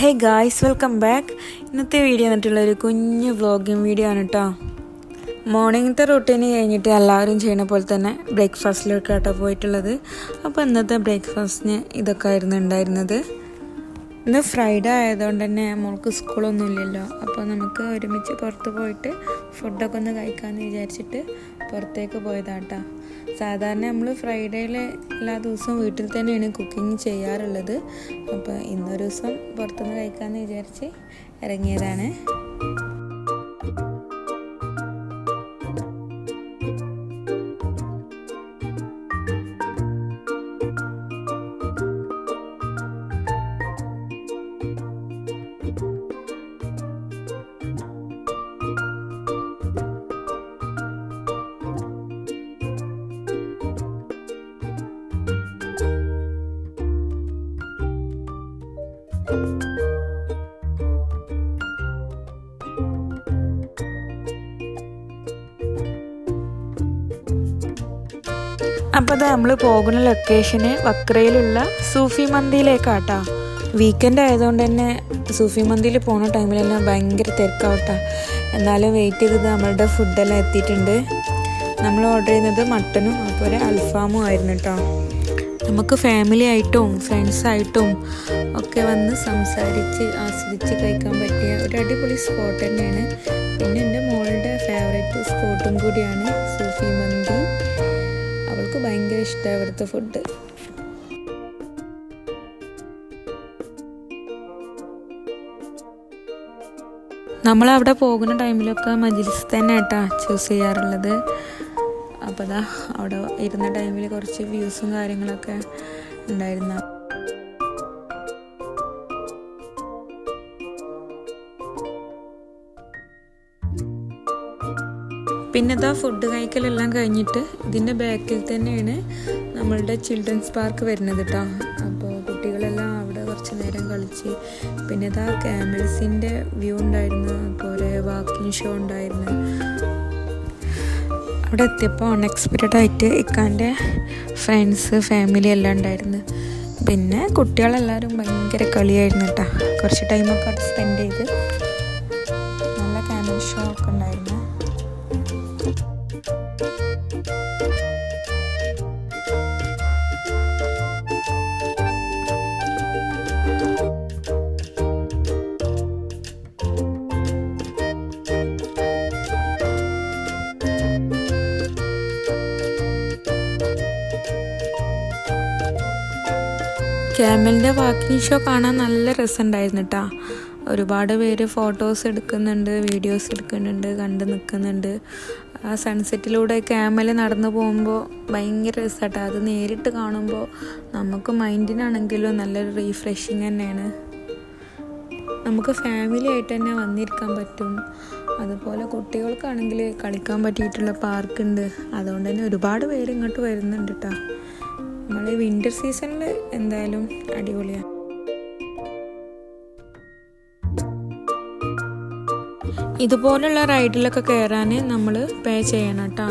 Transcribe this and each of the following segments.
Hey guys, welcome back. ഇന്നത്തെ video എന്നിട്ടുള്ളൊരു കുഞ്ഞു vlogging video ആണ് കേട്ടോ. മോർണിംഗത്തെ റൂട്ടീന് കഴിഞ്ഞിട്ട് എല്ലാവരും ചെയ്യണ പോലെ തന്നെ ബ്രേക്ക്ഫാസ്റ്റിലേക്കാട്ടോ പോയിട്ടുള്ളത്. അപ്പോൾ ഇന്നത്തെ ബ്രേക്ക്ഫാസ്റ്റിന് ഇതൊക്കെ ആയിരുന്നു ഉണ്ടായിരുന്നത്. ഇന്ന് ഫ്രൈഡേ ആയതുകൊണ്ട് തന്നെ മോൾക്ക് സ്കൂളൊന്നും ഇല്ലല്ലോ. അപ്പോൾ നമുക്ക് ഒരുമിച്ച് പുറത്ത് പോയിട്ട് ഫുഡൊക്കെ ഒന്ന് കഴിക്കാമെന്ന് വിചാരിച്ചിട്ട് പുറത്തേക്ക് പോയതാട്ടോ. സാധാരണ നമ്മൾ ഫ്രൈഡേയിൽ എല്ലാ ദിവസവും വീട്ടിൽ തന്നെയാണ് കുക്കിംഗ് ചെയ്യാറുള്ളത്. അപ്പോൾ ഇന്നൊരു ദിവസം പുറത്തുനിന്ന് കഴിക്കാമെന്ന് വിചാരിച്ച് ഇറങ്ങിയതാണ്. അപ്പോൾ അത് നമ്മൾ പോകുന്ന ലൊക്കേഷന് വക്രയിലുള്ള സൂഫി മന്തിയിലേക്കാട്ടോ. വീക്കെൻഡ് ആയതുകൊണ്ട് തന്നെ സൂഫി മന്തിയിൽ പോകുന്ന ടൈമിലെല്ലാം ഭയങ്കര തിരക്കാവട്ടോ. എന്നാലും വെയിറ്റ് ചെയ്തത് നമ്മളുടെ ഫുഡെല്ലാം എത്തിയിട്ടുണ്ട്. നമ്മൾ ഓർഡർ ചെയ്യുന്നത് മട്ടനും അതുപോലെ അൽഫാമും ആയിരുന്നു കേട്ടോ. നമുക്ക് ഫാമിലി ആയിട്ടും ഫ്രണ്ട്സായിട്ടും ഒക്കെ വന്ന് സംസാരിച്ച് ആസ്വദിച്ച് കഴിക്കാൻ പറ്റിയ ഒരു അടിപൊളി സ്പോട്ട് തന്നെയാണ്. പിന്നെ എൻ്റെ മോളുടെ ഫേവറേറ്റ് സ്പോട്ടും കൂടിയാണ് സൂഫി മന്തി. അവൾക്ക് ഭയങ്കര ഇഷ്ടമാണ് ഇവിടുത്തെ ഫുഡ്. നമ്മളവിടെ പോകുന്ന ടൈമിലൊക്കെ മജ്‌ലിസ് തന്നെ കേട്ടോ ചൂസ് ചെയ്യാറുള്ളത്. അപ്പോൾ ദാ അവിടെ ഇരുന്ന ടൈമിൽ കുറച്ച് വ്യൂസും കാര്യങ്ങളൊക്കെ ഉണ്ടായിരുന്നു. പിന്നെ ഇതാ ഫുഡ് കഴിക്കലെല്ലാം കഴിഞ്ഞിട്ട് ഇതിൻ്റെ ബാക്കിൽ തന്നെയാണ് നമ്മളുടെ ചിൽഡ്രൻസ് പാർക്ക് വരുന്നത് കേട്ടോ. അപ്പോൾ കുട്ടികളെല്ലാം അവിടെ കുറച്ച് നേരം കളിച്ച് പിന്നെ ഇതാ ക്യാമൽസിൻ്റെ വ്യൂ ഉണ്ടായിരുന്നു. അതുപോലെ വാക്കിംഗ് ഷോ ഉണ്ടായിരുന്നു. അവിടെ എത്തിയപ്പോൾ അൺഎക്സ്പെക്റ്റഡ് ആയിട്ട് ഇക്കാൻ്റെ ഫ്രണ്ട്സ് ഫാമിലി എല്ലാം ഉണ്ടായിരുന്നു. പിന്നെ കുട്ടികളെല്ലാവരും ഭയങ്കര കളിയായിരുന്നു കേട്ടോ. കുറച്ച് ടൈമൊക്കെ അവിടെ സ്പെൻഡ് ചെയ്ത് നല്ല ക്യാമൽ ഷോ ഒക്കെ ഉണ്ടായിരുന്നു. ക്യാമലിൻ്റെ വാക്കിംഗ് ഷോ കാണാൻ നല്ല രസമുണ്ടായിരുന്നു കേട്ടോ. ഒരുപാട് പേര് ഫോട്ടോസ് എടുക്കുന്നുണ്ട്, വീഡിയോസ് എടുക്കുന്നുണ്ട്, കണ്ട് നിൽക്കുന്നുണ്ട്. ആ സൺസെറ്റിലൂടെ ക്യാമൽ നടന്നു പോകുമ്പോൾ ഭയങ്കര രസമാട്ടോ. അത് നേരിട്ട് കാണുമ്പോൾ നമുക്ക് മൈൻഡിനാണെങ്കിലും നല്ലൊരു റീഫ്രഷിങ് തന്നെയാണ്. നമുക്ക് ഫാമിലി ആയിട്ട് തന്നെ വന്നിരിക്കാൻ പറ്റും. അതുപോലെ കുട്ടികൾക്കാണെങ്കിൽ കളിക്കാൻ പറ്റിയിട്ടുള്ള പാർക്കുണ്ട്. അതുകൊണ്ട് തന്നെ ഒരുപാട് പേര് ഇങ്ങോട്ട് വരുന്നുണ്ട് കേട്ടോ. നമ്മൾ വിൻ്റർ സീസണിൽ എന്തായാലും അടിപൊളിയാണ്. ഇതുപോലുള്ള റൈഡിലൊക്കെ കയറാൻ നമ്മൾ പേ ചെയ്യണം കേട്ടോ.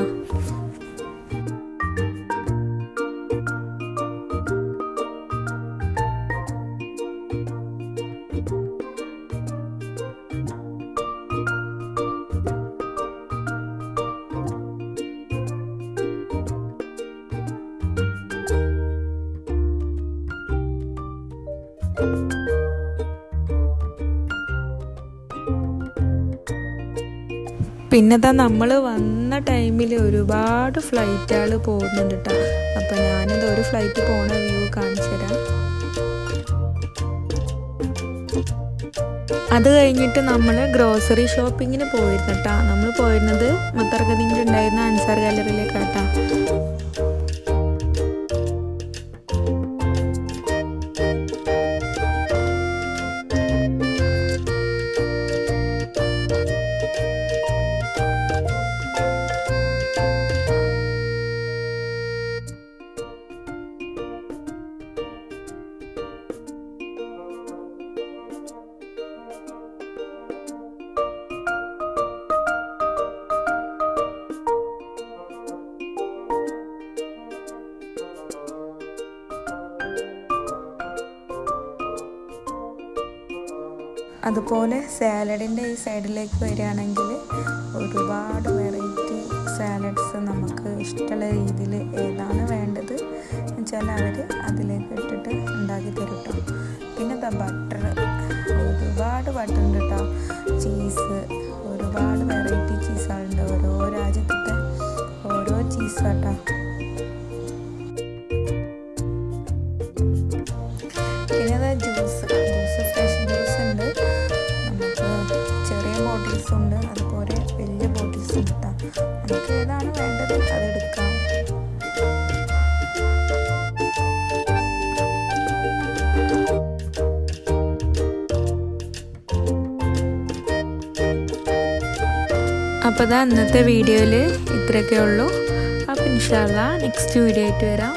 പിന്നെതാ നമ്മൾ വന്ന ടൈമിൽ ഒരുപാട് ഫ്ലൈറ്റുകൾ പോകുന്നുണ്ട് കേട്ടോ. അപ്പം ഞാനിത് ഒരു ഫ്ലൈറ്റ് പോണ വ്യൂ കാണിച്ചു തരാം. അത് കഴിഞ്ഞിട്ട് നമ്മൾ ഗ്രോസറി ഷോപ്പിങ്ങിന് പോയിരുന്നു കേട്ടോ. നമ്മൾ പോയിരുന്നത് മുത്തർഗദിൻ്റെ ഉണ്ടായിരുന്ന അൻസാർ ഗാലറിയിലേക്കാട്ടോ. അതുപോലെ സാലഡിൻ്റെ ഈ സൈഡിലേക്ക് വരികയാണെങ്കിൽ ഒരുപാട് വെറൈറ്റി സാലഡ്സ് നമുക്ക് ഇഷ്ടമുള്ള രീതിയിൽ ഏതാണ് വേണ്ടത് വെച്ചാൽ അവർ അതിലേക്ക് ഇട്ടിട്ട് ഉണ്ടാക്കി തരും കേട്ടോ. പിന്നെ ബട്ടർ, ഒരുപാട് ബട്ടർ ഉണ്ട് കേട്ടോ. ചീസ്, ഒരുപാട് വെറൈറ്റി ചീസുകളുണ്ട്, ഓരോ രാജ്യത്തെ ഓരോ ചീസാട്ടോ. പിന്നെ അതാ ജ്യൂസ് ഫ്രഷ് ജ്യൂസ് ഉണ്ട്, നമുക്ക് ചെറിയ ബോട്ടിൽസ് ഉണ്ട്, അതുപോലെ വലിയ ബോട്ടിൽസ് ഉണ്ട് കേട്ടോ. നമുക്ക് ഏതാണ് വേണ്ടത് അതെടുക്കാം. അപ്പോൾ ഇന്നത്തെ വീഡിയോയിൽ ഇത്രയൊക്കെ ഉള്ളൂ. അപ്പോൾ ഇൻഷാ അല്ലാഹ് നെക്സ്റ്റ് വീഡിയോ ആയിട്ട് വരാം.